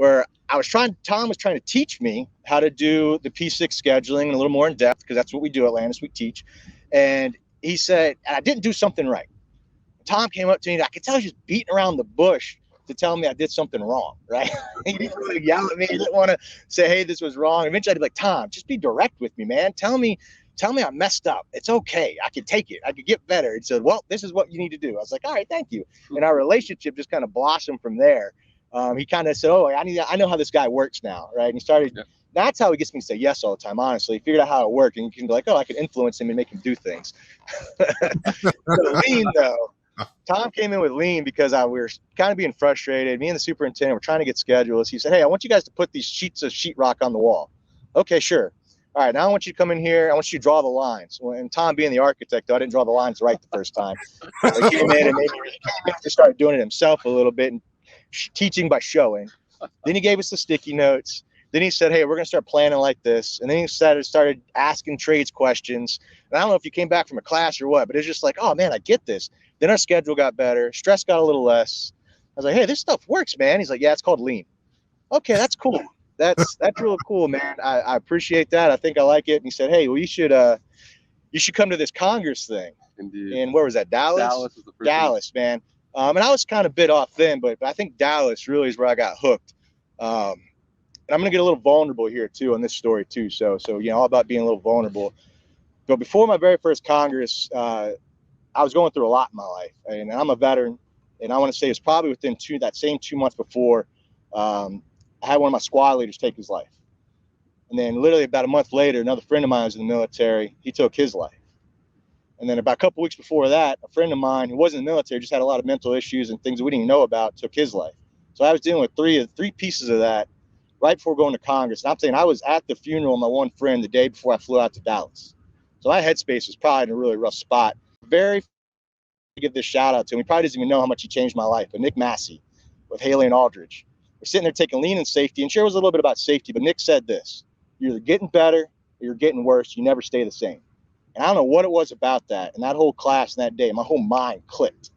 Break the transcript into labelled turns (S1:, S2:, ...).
S1: where Tom was trying to teach me how to do the P6 scheduling a little more in depth, because that's what we do at Landis, we teach. And he said, and I didn't do something right. Tom came up to me, and I could tell he was beating around the bush to tell me I did something wrong, right? He didn't want to yell at me. He didn't want to say, hey, this was wrong. Eventually I'd be like, Tom, just be direct with me, man. Tell me I messed up. It's okay. I can take it. I could get better. He said, well, this is what you need to do. I was like, all right, thank you. And our relationship just kind of blossomed from there. He kind of said, oh, I know how this guy works now, right? And he started, that's how he gets me to say yes all the time, honestly. He figured out how it worked, and you can be like, oh, I can influence him and make him do things. So lean, though. Tom came in with lean because we were kind of being frustrated. Me and the superintendent were trying to get schedules. He said, hey, I want you guys to put these sheets of sheetrock on the wall. Okay, sure. All right, now I want you to come in here. I want you to draw the lines. Well, and Tom being the architect, though, I didn't draw the lines right the first time. He came in and he started doing it himself a little bit and teaching by showing. Then he gave us the sticky notes. Then he said, hey, we're going to start planning like this. And then he started asking trades questions. And I don't know if you came back from a class or what, but it's just like, oh, man, I get this. Then our schedule got better. Stress got a little less. I was like, hey, this stuff works, man. He's like, yeah, it's called lean. Okay, that's cool. That's real cool, man. I appreciate that. I think I like it. And he said, hey, well, you should come to this Congress thing.
S2: Indeed.
S1: And where was that? Dallas?
S2: Dallas was the first
S1: Dallas, man. And I was kind of bit off then, but I think Dallas really is where I got hooked. And I'm going to get a little vulnerable here, too, on this story, too. So all about being a little vulnerable. But before my very first Congress, I was going through a lot in my life. And I'm a veteran. And I want to say it's probably within that same 2 months before, I had one of my squad leaders take his life. And then literally about a month later, another friend of mine was in the military. He took his life. And then about a couple weeks before that, a friend of mine who wasn't in the military, just had a lot of mental issues and things that we didn't even know about, took his life. So I was dealing with three pieces of that right before going to Congress. And I'm saying I was at the funeral of my one friend the day before I flew out to Dallas. So my headspace was probably in a really rough spot. Very to give this shout out to him. He probably doesn't even know how much he changed my life. But Nick Massey with Haley and Aldridge. We're sitting there taking lean and safety. And sure was a little bit about safety, but Nick said this: you're either getting better or you're getting worse. You never stay the same. And I don't know what it was about that. And that whole class and that day, my whole mind clicked.